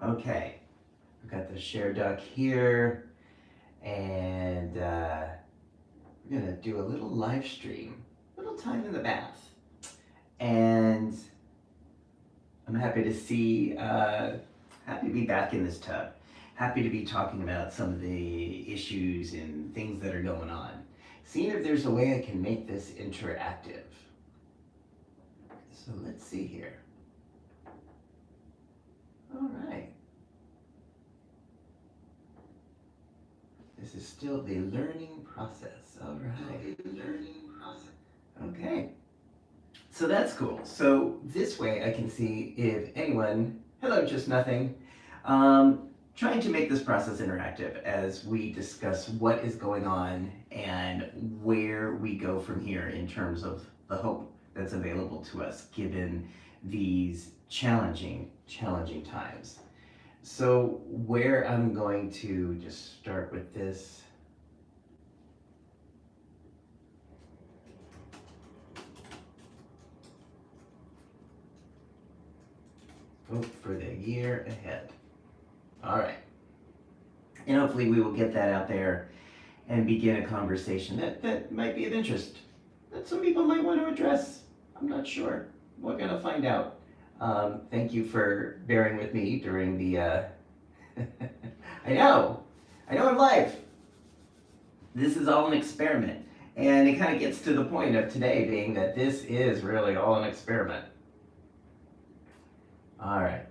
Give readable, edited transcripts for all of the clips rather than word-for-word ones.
Okay, we've got the share duck here, and we're gonna do a little live stream, little time in the bath, and I'm happy to see, happy to be back in this tub. Happy to be talking about some of the issues and things that are going on. Seeing if there's a way I can make this interactive. So let's see here. All right. This is still the learning process. All right. Okay. So that's cool. So this way I can see if anyone, hello, just nothing. Trying to make this process interactive as we discuss what is going on and where we go from here in terms of the hope that's available to us given these challenging times. So where I'm going to just start with this. Hope for the year ahead. All right. And hopefully we will get that out there and begin a conversation that might be of interest, that some people might want to address. I'm not sure. We're going to find out. Thank you for bearing with me during the, I know in life, this is all an experiment. And it kind of gets to the point of today being that this is really all an experiment. All right.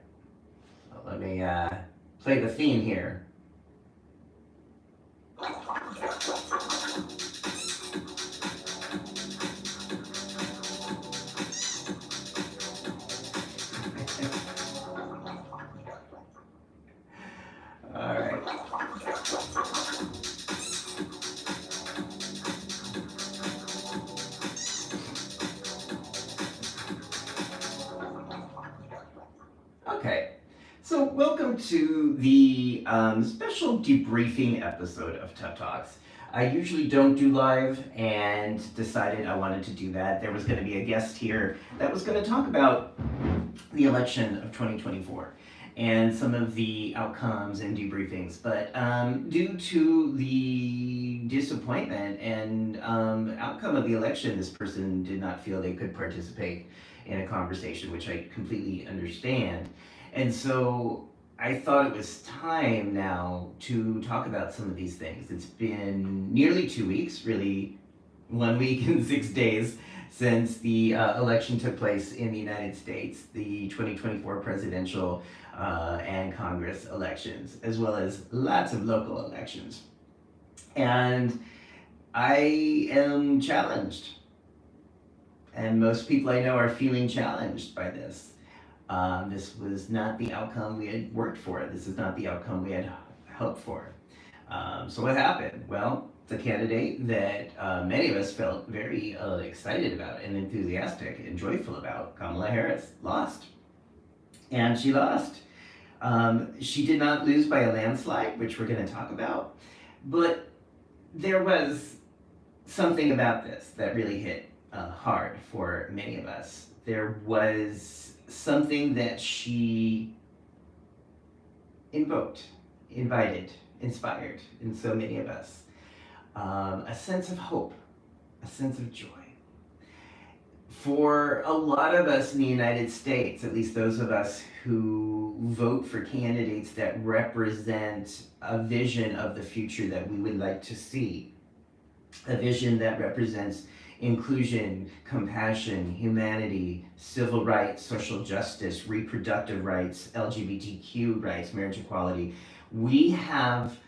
So let me play the theme here. All right. Okay. So welcome to the special debriefing episode of Tough Talks. I usually don't do live and decided I wanted to do that. There was going to be a guest here that was going to talk about the election of 2024 and some of the outcomes and debriefings. But due to the disappointment and outcome of the election, this person did not feel they could participate in a conversation, which I completely understand. And so I thought it was time now to talk about some of these things. It's been nearly 2 weeks, really 1 week and 6 days since the election took place in the United States, the 2024 presidential and Congress elections, as well as lots of local elections. And I am challenged. And most people I know are feeling challenged by this. This was not the outcome we had worked for. This is not the outcome we had hoped for. So what happened? Well, the candidate that many of us felt very excited about and enthusiastic and joyful about, Kamala Harris, lost. And she lost. She did not lose by a landslide, which we're going to talk about. But there was something about this that really hit hard for many of us. There was something that she invoked, invited, inspired in so many of us. A sense of hope, a sense of joy. For a lot of us in the United States, at least those of us who vote for candidates that represent a vision of the future that we would like to see, a vision that represents inclusion, compassion, humanity, civil rights, social justice, reproductive rights, LGBTQ rights, marriage equality. We have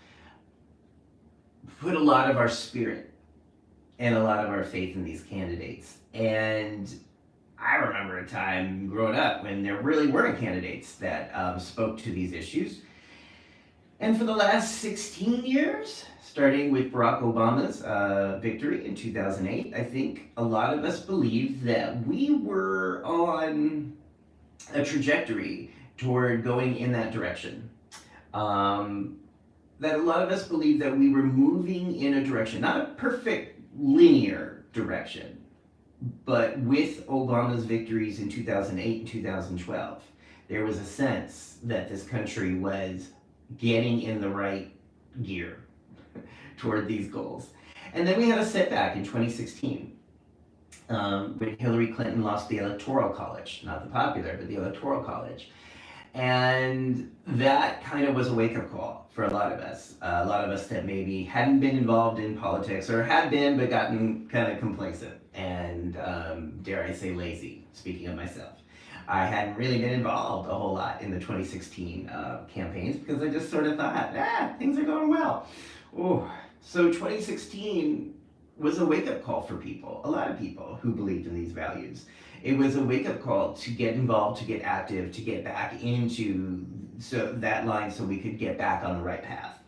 put a lot of our spirit and a lot of our faith in these candidates. And I remember a time growing up when there really weren't candidates that spoke to these issues. And for the last 16 years, starting with Barack Obama's victory in 2008, I think a lot of us believed that we were on a trajectory toward going in that direction. That a lot of us believed that we were moving in a direction, not a perfect linear direction, but with Obama's victories in 2008 and 2012, There was a sense that this country was getting in the right gear toward these goals. And then we had a setback in 2016 when Hillary Clinton lost the Electoral College, not the popular, but the Electoral College. And that kind of was a wake up call for a lot of us. A lot of us that maybe hadn't been involved in politics or had been but gotten kind of complacent and, dare I say, lazy, speaking of myself. I hadn't really been involved a whole lot in the 2016 campaigns because I just sort of thought, things are going well. Ooh. So 2016 was a wake up call for people, a lot of people who believed in these values. It was a wake up call to get involved, to get active, to get back into that line so we could get back on the right path.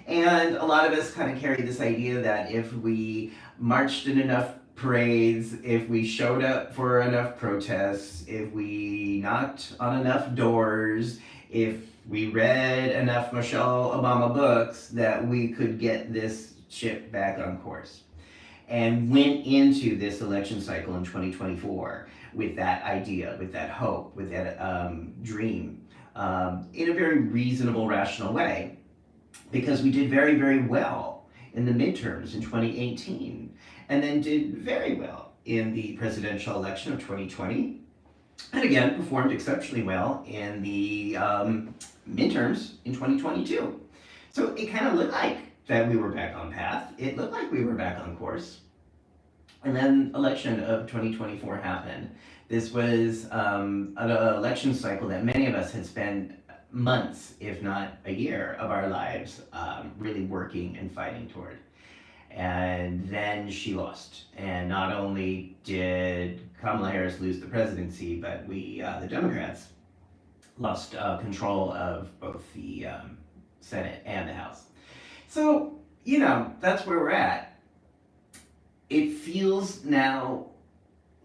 And a lot of us kind of carry this idea that if we marched in enough parades, if we showed up for enough protests, if we knocked on enough doors, if we read enough Michelle Obama books, that we could get this ship back on course. And went into this election cycle in 2024 with that idea, with that hope, with that dream, in a very reasonable, rational way, because we did very, very well in the midterms in 2018, and then did very well in the presidential election of 2020, and again performed exceptionally well in the midterms in 2022. So it kind of looked like that we were back on path. It looked like we were back on course. And then election of 2024 happened. This was an election cycle that many of us had spent months, if not a year, of our lives really working and fighting toward. And then she lost. And not only did Kamala Harris lose the presidency, but we, the Democrats, lost control of both the Senate and the House. So, that's where we're at. It feels now,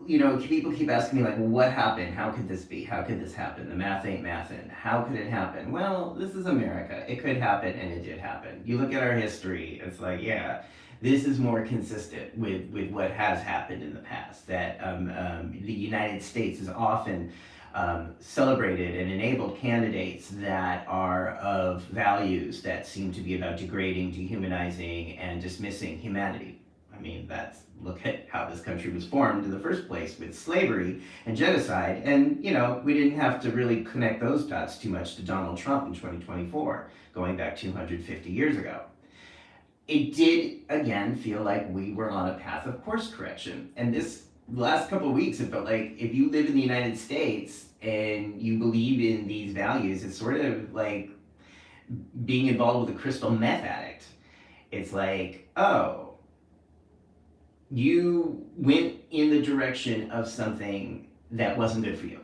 people keep asking me, like, what happened? How could this be? How could this happen? The math ain't mathin'. How could it happen? Well, this is America. It could happen, and it did happen. You look at our history, it's like, yeah, this is more consistent with what has happened in the past. That the United States is often celebrated and enabled candidates that are of values that seem to be about degrading, dehumanizing, and dismissing humanity. I mean, look at how this country was formed in the first place with slavery and genocide. And, we didn't have to really connect those dots too much to Donald Trump in 2024, going back 250 years ago. It did, again, feel like we were on a path of course correction. And this last couple of weeks, it felt like if you live in the United States and you believe in these values, it's sort of like being involved with a crystal meth addict. It's like, oh, you went in the direction of something that wasn't good for you.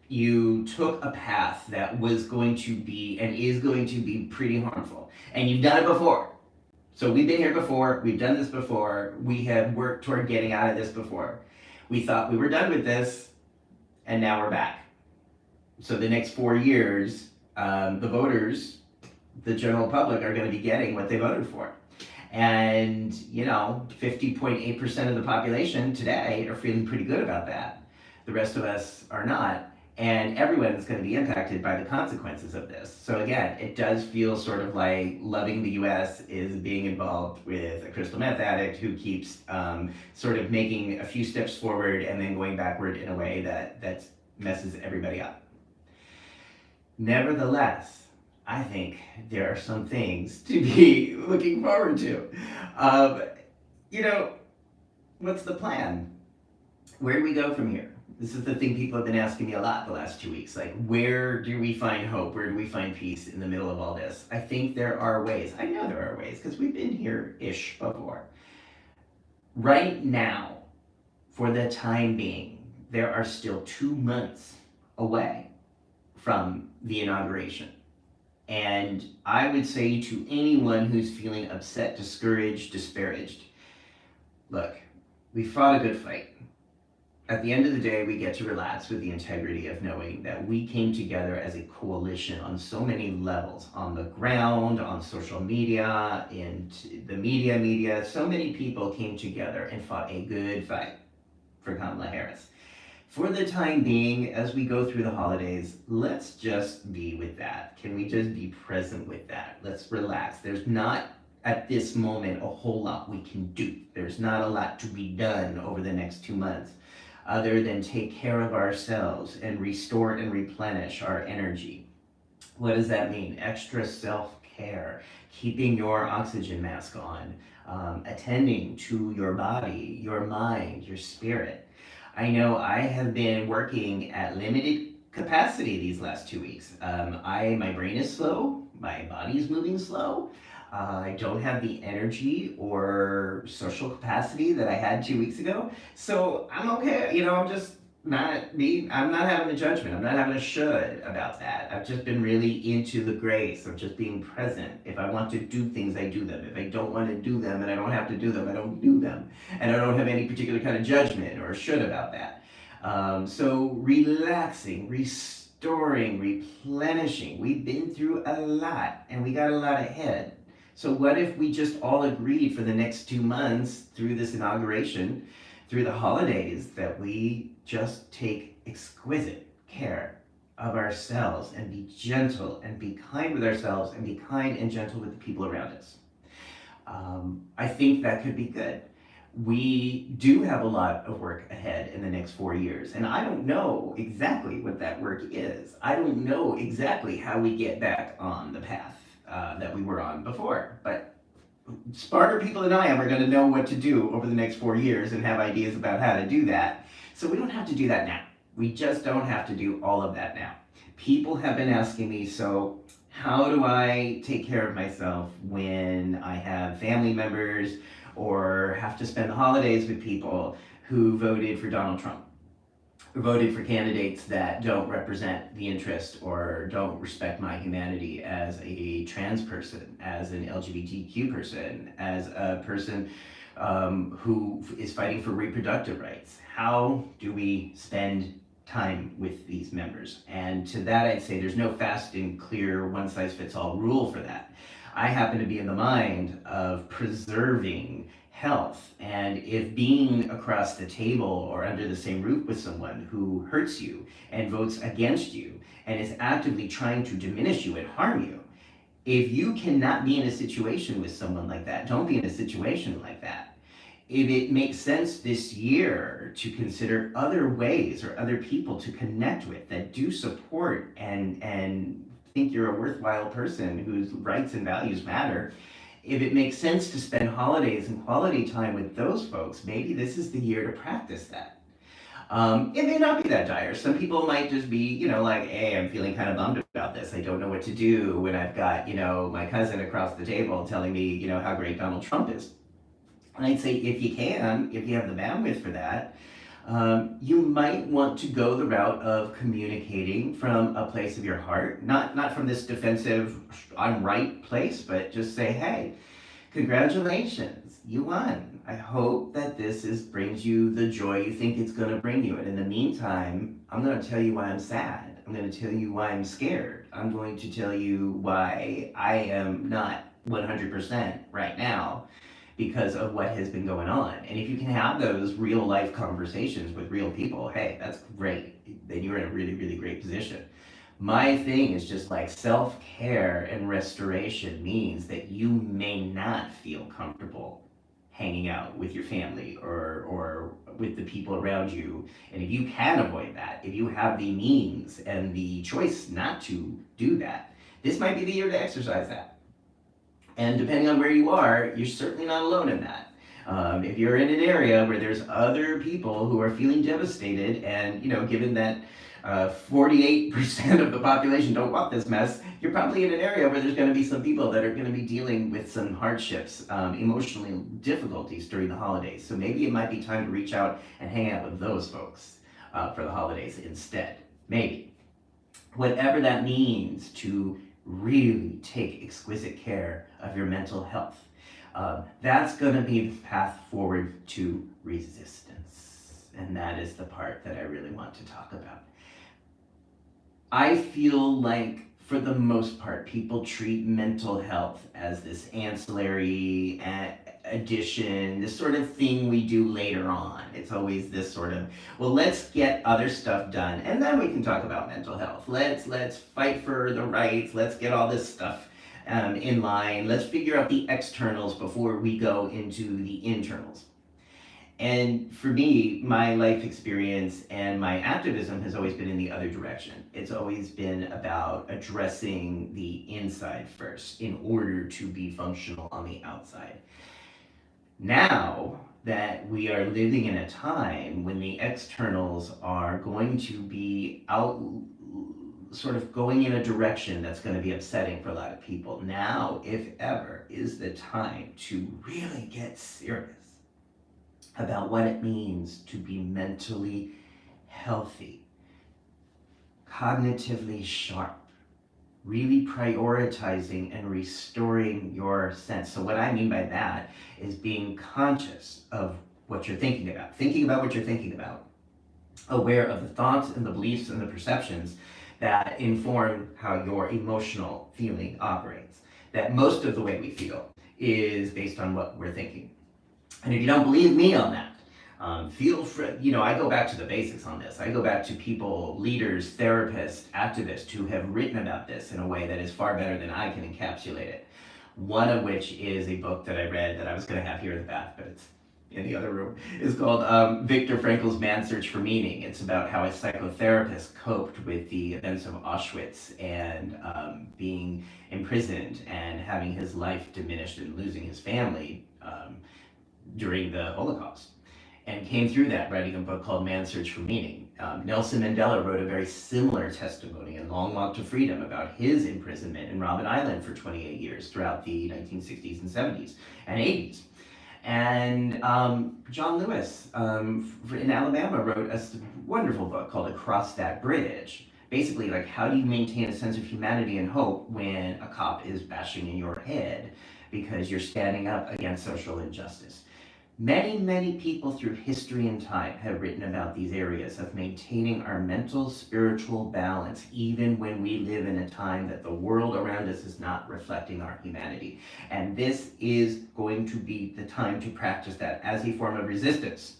You took a path that was going to be and is going to be pretty harmful. And you've done it before. So we've been here before, we've done this before, we have worked toward getting out of this before. We thought we were done with this, and now we're back. So the next 4 years, the voters, the general public, are going to be getting what they voted for. And, 50.8% of the population today are feeling pretty good about that. The rest of us are not. And everyone is going to be impacted by the consequences of this. So again, it does feel sort of like loving the US is being involved with a crystal meth addict who keeps sort of making a few steps forward and then going backward in a way that messes everybody up. Nevertheless, I think there are some things to be looking forward to. What's the plan? Where do we go from here? This is the thing people have been asking me a lot the last 2 weeks. Like, where do we find hope? Where do we find peace in the middle of all this? I think there are ways. I know there are ways because we've been here-ish before. Right now, for the time being, there are still 2 months away from the inauguration. And I would say to anyone who's feeling upset, discouraged, disparaged, look, we fought a good fight. At the end of the day, we get to relax with the integrity of knowing that we came together as a coalition on so many levels, on the ground, on social media, in the media. So many people came together and fought a good fight for Kamala Harris. for the time being, as we go through the holidays, let's just be with that. Can we just be present with that? Let's relax. There's not at this moment a whole lot we can do. There's not a lot to be done over the next 2 months other than take care of ourselves and restore and replenish our energy. What does that mean? Extra self care, keeping your oxygen mask on, attending to your body, your mind, your spirit. I know I have been working at limited capacity these last 2 weeks. My brain is slow, my body is moving slow. I don't have the energy or social capacity that I had 2 weeks ago. So I'm okay. I'm just I'm not having a judgment. I'm not having a should about that. I've just been really into the grace of just being present. If I want to do things, I do them. If I don't want to do them and I don't have to do them, I don't do them. And I don't have any particular kind of judgment or should about that. So relaxing, restoring, replenishing. We've been through a lot and we got a lot ahead. So what if we just all agreed for the next 2 months through this inauguration, through the holidays, that we just take exquisite care of ourselves and be gentle and be kind with ourselves and be kind and gentle with the people around us. I think that could be good. We do have a lot of work ahead in the next 4 years, and I don't know exactly what that work is. I don't know exactly how we get back on the path that we were on before, but smarter people than I am are going to know what to do over the next 4 years and have ideas about how to do that. So we don't have to do that now. We just don't have to do all of that now. People have been asking me, so how do I take care of myself when I have family members or have to spend the holidays with people who voted for Donald Trump? Voted for candidates that don't represent the interest or don't respect my humanity as a trans person, as an LGBTQ person, as a person who is fighting for reproductive rights. How do we spend time with these members? And to that, I'd say there's no fast and clear one-size-fits-all rule for that. I happen to be in the mind of preserving health. And if being across the table or under the same roof with someone who hurts you and votes against you and is actively trying to diminish you and harm you, if you cannot be in a situation with someone like that, don't be in a situation like that. If it makes sense this year to consider other ways or other people to connect with that do support and think you're a worthwhile person whose rights and values matter, if it makes sense to spend holidays and quality time with those folks, maybe this is the year to practice that. It may not be that dire. Some people might just be, like, hey, I'm feeling kind of bummed about this. I don't know what to do when I've got, my cousin across the table telling me, how great Donald Trump is. And I'd say if you have the bandwidth for that, you might want to go the route of communicating from a place of your heart, not from this defensive, I'm right place, but just say, hey, congratulations, you won. I hope that this brings you the joy you think it's going to bring you. And in the meantime, I'm going to tell you why I'm sad. I'm going to tell you why I'm scared. I'm going to tell you why I am not 100% right now because of what has been going on. And if you can have those real life conversations with real people, hey, that's great. Then you're in a really, really great position. My thing is just like self-care and restoration means that you may not feel comfortable hanging out with your family or with the people around you. And if you can avoid that, if you have the means and the choice not to do that, this might be the year to exercise that. And depending on where you are, you're certainly not alone in that. If you're in an area where there's other people who are feeling devastated, and given that 48% of the population don't want this mess, you're probably in an area where there's going to be some people that are going to be dealing with some hardships, emotional difficulties during the holidays. So maybe it might be time to reach out and hang out with those folks for the holidays instead. Maybe. Whatever that means to really take exquisite care of your mental health. That's going to be the path forward to resistance. And that is the part that I really want to talk about. I feel like, for the most part, people treat mental health as this ancillary addition, this sort of thing we do later on. It's always this sort of, well, let's get other stuff done and then we can talk about mental health. Let's fight for the rights. Let's get all this stuff in line. Let's figure out the externals before we go into the internals. And for me, my life experience and my activism has always been in the other direction. It's always been about addressing the inside first in order to be functional on the outside. Now that we are living in a time when the externals are going to be out, sort of going in a direction that's going to be upsetting for a lot of people, now, if ever, is the time to really get serious about what it means to be mentally healthy, cognitively sharp, really prioritizing and restoring your sense. So what I mean by that is being conscious of what you're thinking about what you're thinking about, aware of the thoughts and the beliefs and the perceptions that inform how your emotional feeling operates. That most of the way we feel is based on what we're thinking. And if you don't believe me on that, feel free, I go back to the basics on this. I go back to people, leaders, therapists, activists who have written about this in a way that is far better than I can encapsulate it. One of which is a book that I read that I was going to have here in the bath, but it's in the other room. It's called Viktor Frankl's Man's Search for Meaning. It's about how a psychotherapist coped with the events of Auschwitz and being imprisoned and having his life diminished and losing his family during the Holocaust, and came through that writing a book called Man's Search for Meaning. Nelson Mandela wrote a very similar testimony in Long Walk to Freedom about his imprisonment in Robben Island for 28 years throughout the 1960s and 70s and 80s. And John Lewis in Alabama wrote a wonderful book called Across That Bridge. Basically, like, how do you maintain a sense of humanity and hope when a cop is bashing in your head because you're standing up against social injustice? Many, many people through history and time have written about these areas of maintaining our mental, spiritual balance, even when we live in a time that the world around us is not reflecting our humanity. And this is going to be the time to practice that as a form of resistance.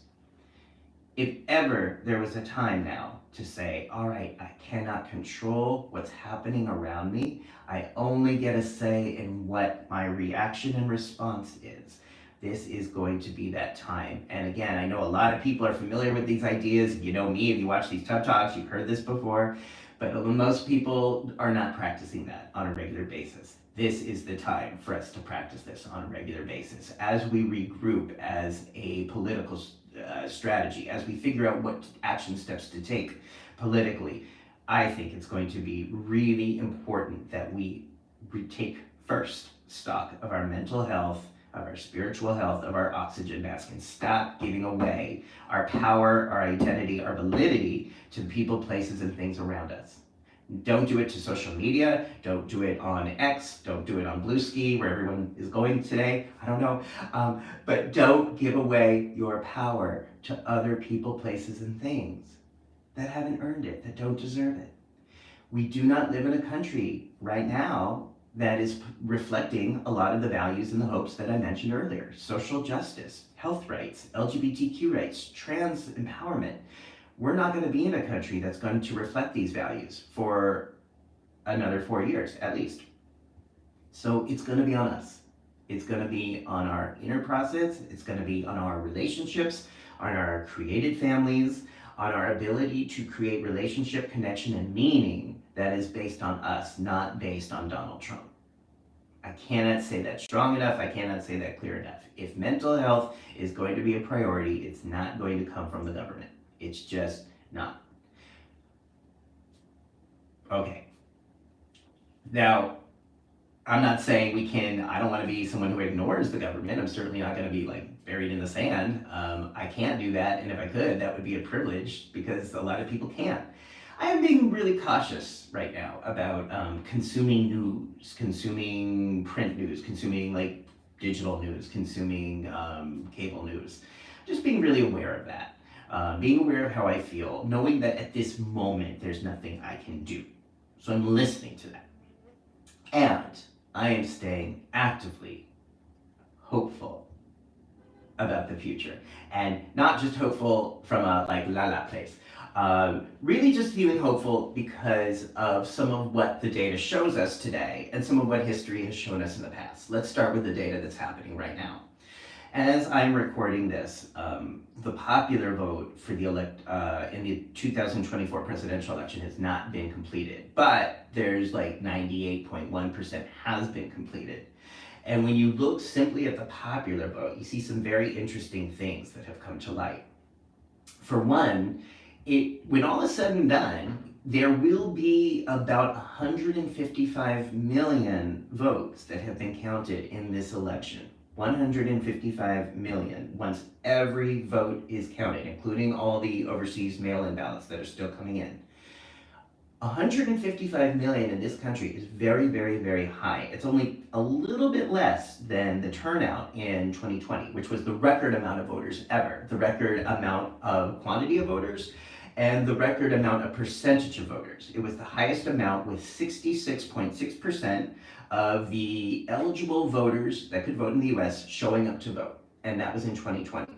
If ever there was a time now to say, all right, I cannot control what's happening around me. I only get a say in what my reaction and response is. This is going to be that time. And again, I know a lot of people are familiar with these ideas. You know me, if you watch these TED Talks, you've heard this before, but most people are not practicing that on a regular basis. This is the time for us to practice this on a regular basis as we regroup as a political strategy, as we figure out what action steps to take politically. I think it's going to be really important that we take first stock of our mental health, of our spiritual health, of our oxygen mask, and stop giving away our power, our identity, our validity to the people, places, and things around us. Don't do it to social media. Don't do it on X. Don't do it on Bluesky, where everyone is going today. I don't know. But don't give away your power to other people, places, and things that haven't earned it, that don't deserve it. We do not live in a country right now that is reflecting a lot of the values and the hopes that I mentioned earlier. Social justice, health rights, LGBTQ rights, trans empowerment. We're not going to be in a country that's going to reflect these values for another 4 years, at least. So it's going to be on us. It's going to be on our inner process. It's going to be on our relationships, on our created families, on our ability to create relationship, connection, and meaning that is based on us, not based on Donald Trump. I cannot say that strong enough. I cannot say that clear enough. If mental health is going to be a priority, it's not going to come from the government. It's just not. Okay. Now, I'm not saying I don't want to be someone who ignores the government. I'm certainly not going to be buried in the sand. I can't do that, and if I could, that would be a privilege because a lot of people can't. I am being really cautious right now about consuming news, consuming print news, consuming digital news, consuming cable news. Just being really aware of that. Being aware of how I feel, knowing that at this moment there's nothing I can do. So I'm listening to that. And I am staying actively hopeful about the future, and not just hopeful from a like la la place. Really just feeling hopeful because of some of what the data shows us today and some of what history has shown us in the past. Let's start with the data that's happening right now. As I'm recording this, the popular vote for the in the 2024 presidential election has not been completed, but there's like 98.1% has been completed. And when you look simply at the popular vote, you see some very interesting things that have come to light. For one, when all is said and done, there will be about 155 million votes that have been counted in this election. 155 million once every vote is counted, including all the overseas mail-in ballots that are still coming in. 155 million in this country is very, very, very high. It's only a little bit less than the turnout in 2020, which was the record amount of voters ever, the record amount of quantity of voters, and the record amount of percentage of voters. It was the highest amount, with 66.6% of the eligible voters that could vote in the US showing up to vote, and that was in 2020.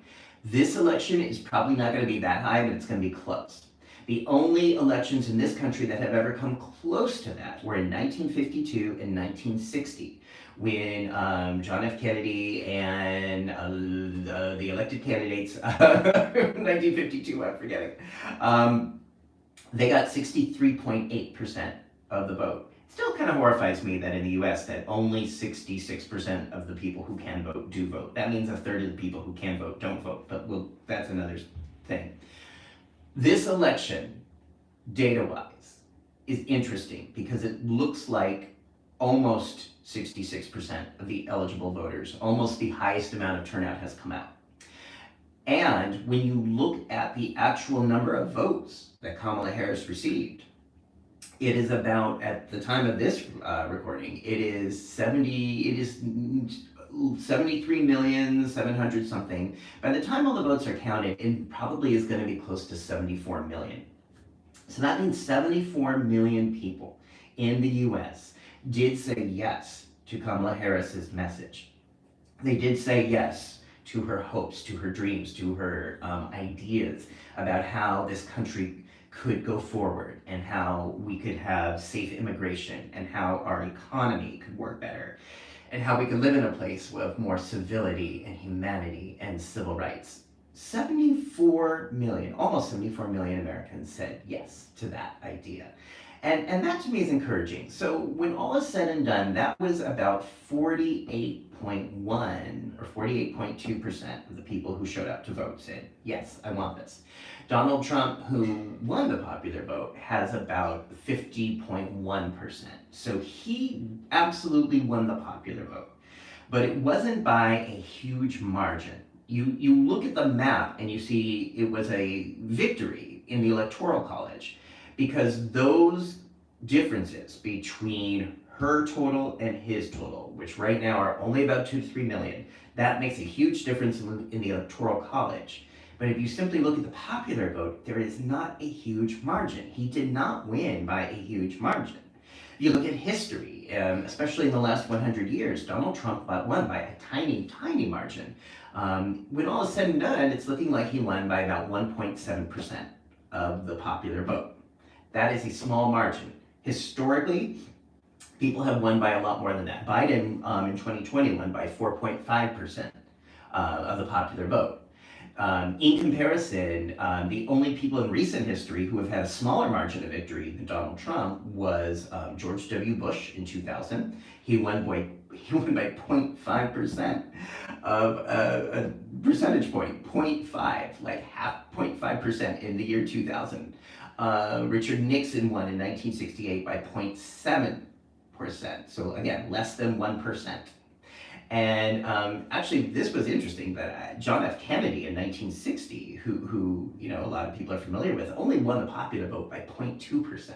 This election is probably not going to be that high, but it's going to be close. The only elections in this country that have ever come close to that were in 1952 and 1960, when John F. Kennedy and the elected candidates, 1952, I'm forgetting, they got 63.8% of the vote. Still kind of horrifies me that in the US that only 66% of the people who can vote do vote. That means a third of the people who can vote don't vote, but that's another thing. This election, data-wise, is interesting because it looks like almost 66% of the eligible voters, almost the highest amount of turnout, has come out. And when you look at the actual number of votes that Kamala Harris received, it is about, at the time of this recording, it is 73,700,000 something. By the time all the votes are counted, it probably is going to be close to 74 million. So that means 74 million people in the US did say yes to Kamala Harris's message. They did say yes to her hopes, to her dreams, to her ideas about how this country could go forward, and how we could have safe immigration, and how our economy could work better, and how we could live in a place with more civility and humanity and civil rights. 74 million, almost 74 million Americans said yes to that idea. And that to me is encouraging. So when all is said and done, that was about 48.1 or 48.2% of the people who showed up to vote said, yes, I want this. Donald Trump, who won the popular vote, has about 50.1%. So he absolutely won the popular vote. But it wasn't by a huge margin. You look at the map and you see it was a victory in the Electoral College, because those differences between her total and his total, which right now are only about 2 to 3 million, that makes a huge difference in the Electoral College. But if you simply look at the popular vote, there is not a huge margin. He did not win by a huge margin. You look at history, especially in the last 100 years, Donald Trump won by a tiny, tiny margin. When all is said and done, it's looking like he won by about 1.7% of the popular vote. That is a small margin. Historically, people have won by a lot more than that. Biden in 2020 won by 4.5% of the popular vote. In comparison, the only people in recent history who have had a smaller margin of victory than Donald Trump was George W. Bush in 2000. He won by 0.5% of a percentage point, 0.5, like half, 0.5% in the year 2000. Richard Nixon won in 1968 by 0.7%. So again, less than 1%. And actually, this was interesting that John F. Kennedy in 1960, who a lot of people are familiar with, only won the popular vote by 0.2%.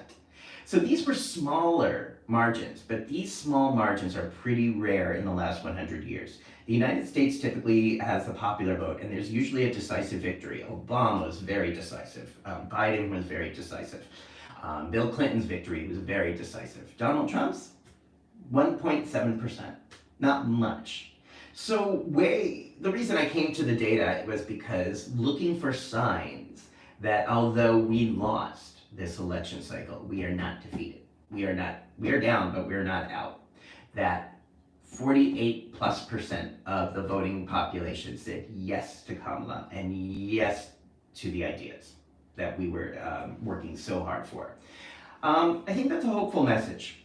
So these were smaller margins, but these small margins are pretty rare in the last 100 years. The United States typically has the popular vote, and there's usually a decisive victory. Obama was very decisive. Biden was very decisive. Bill Clinton's victory was very decisive. Donald Trump's, 1.7%. Not much. So the reason I came to the data was because looking for signs that although we lost this election cycle, we are not defeated. We are down, but we're not out. That 48+% of the voting population said yes to Kamala and yes to the ideas that we were working so hard for. I think that's a hopeful message.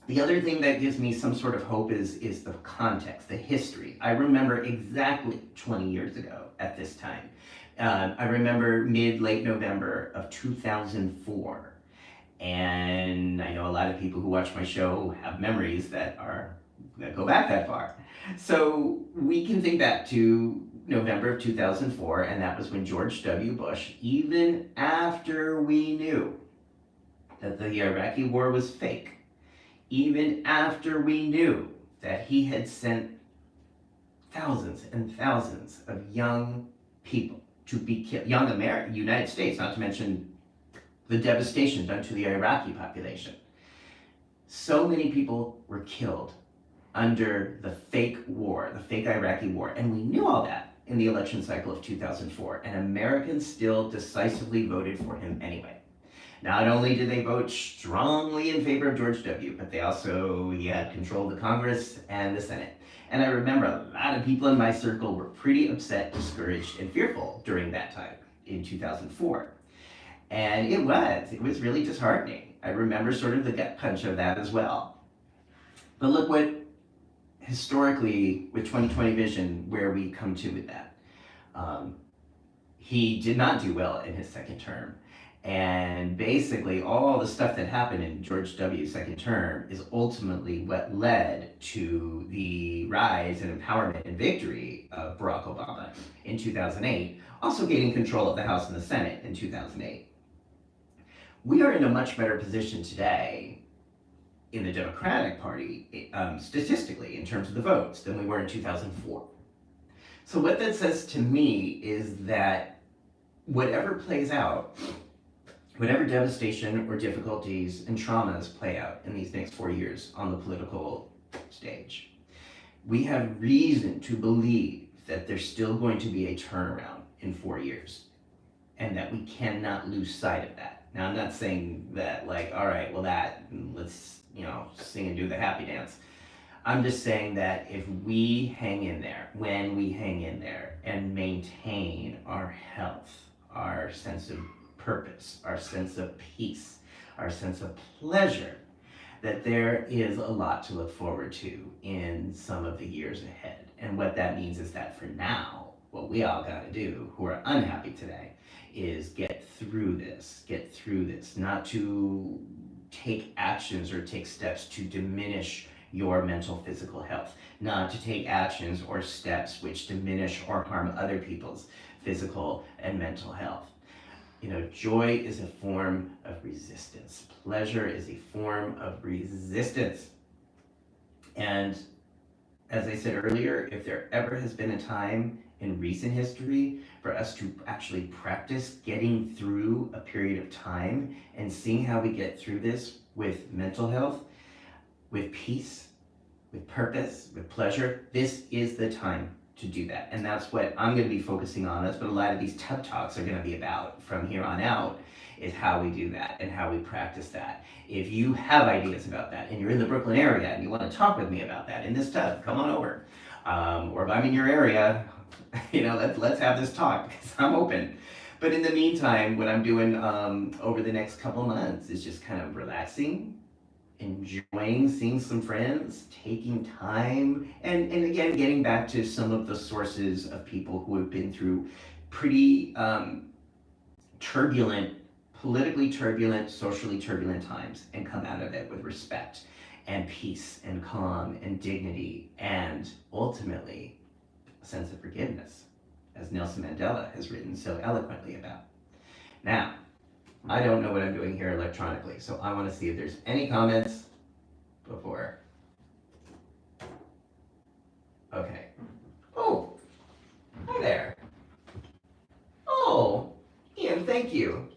The other thing that gives me some sort of hope is the context, the history. I remember exactly 20 years ago at this time. I remember late November of 2004. And I know a lot of people who watch my show have memories that go back that far. So we can think back to November of 2004, and that was when George W. Bush, even after we knew that the Iraqi war was fake, even after we knew that he had sent thousands and thousands of young people to be killed, United States, not to mention the devastation done to the Iraqi population. So many people were killed under the fake war, the fake Iraqi war, and we knew all that in the election cycle of 2004, and Americans still decisively voted for him anyway. Not only did they vote strongly in favor of George W., but he had control of the Congress and the Senate. And I remember a lot of people in my circle were pretty upset, discouraged, and fearful during that time in 2004. And it was really disheartening. I remember sort of the gut punch of that as well. But look what, historically, with 2020 vision, where we come to with that. He did not do well in his second term. And basically, all the stuff that happened in George W.'s second term is ultimately what led to the rise and empowerment and victory of Barack Obama in 2008, also gaining control of the House and the Senate in 2008. We are in a much better position today in the Democratic Party, statistically, in terms of the votes, than we were in 2004. So what that says to me is that whatever plays out, whatever devastation or difficulties and traumas play out in these next 4 years on the political stage, we have reason to believe that there's still going to be a turnaround in 4 years, and that we cannot lose sight of that. Now, I'm not saying that, all right, well, let's, sing and do the happy dance. I'm just saying that if we hang in there, when we hang in there and maintain our health, our sense of purpose, our sense of peace, our sense of pleasure, that there is a lot to look forward to in some of the years ahead. And what that means is that for now, what we all got to do, who are unhappy today, is get through this, not to take actions or take steps to diminish your mental, physical health, not to take actions or steps which diminish or harm other people's physical and mental health. Joy is a form of resistance. Pleasure is a form of resistance. And as I said earlier, if there ever has been a time in recent history for us to actually practice getting through a period of time and seeing how we get through this with mental health, with peace, with purpose, with pleasure, this is the time to do that. And that's what I'm going to be focusing on. That's what a lot of these TED Talks are going to be about from here on out, is how we do that and how we practice that. If you have ideas about that and you're in the Brooklyn area and you want to talk with me about that in this tub, come on over. Or if I'm in your area, let's have this talk, because I'm open. But in the meantime, what I'm doing over the next couple months is just kind of relaxing, enjoying seeing some friends, taking time, and again, getting back to some of the sources of people who have been through pretty turbulent, politically turbulent, socially turbulent times, and come out of it with respect and peace and calm and dignity, and ultimately a sense of forgiveness, as Nelson Mandela has written so eloquently about. Now, I don't know what I'm doing here electronically, so I want to see if there's any comments before. Okay. Oh, hi there. Oh, Ian, thank you.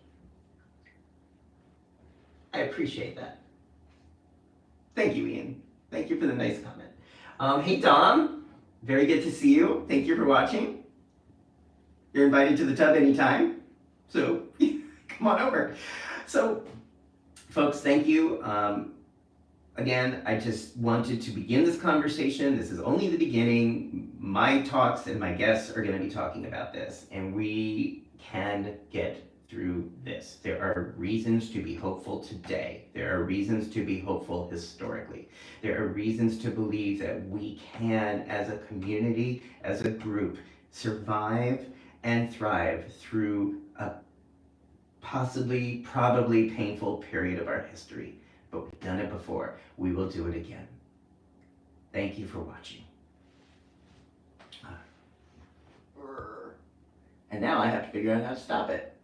I appreciate that. Thank you, Ian. Thank you for the nice comment. Hey, Dom. Very good to see you. Thank you for watching. You're invited to the tub anytime. So come on over. So folks, thank you. Again, I just wanted to begin this conversation. This is only the beginning. My talks and my guests are going to be talking about this, and we can get through this. There are reasons to be hopeful today. There are reasons to be hopeful historically. There are reasons to believe that we can, as a community, as a group, survive and thrive through a possibly, probably painful period of our history. But we've done it before. We will do it again. Thank you for watching. And now I have to figure out how to stop it.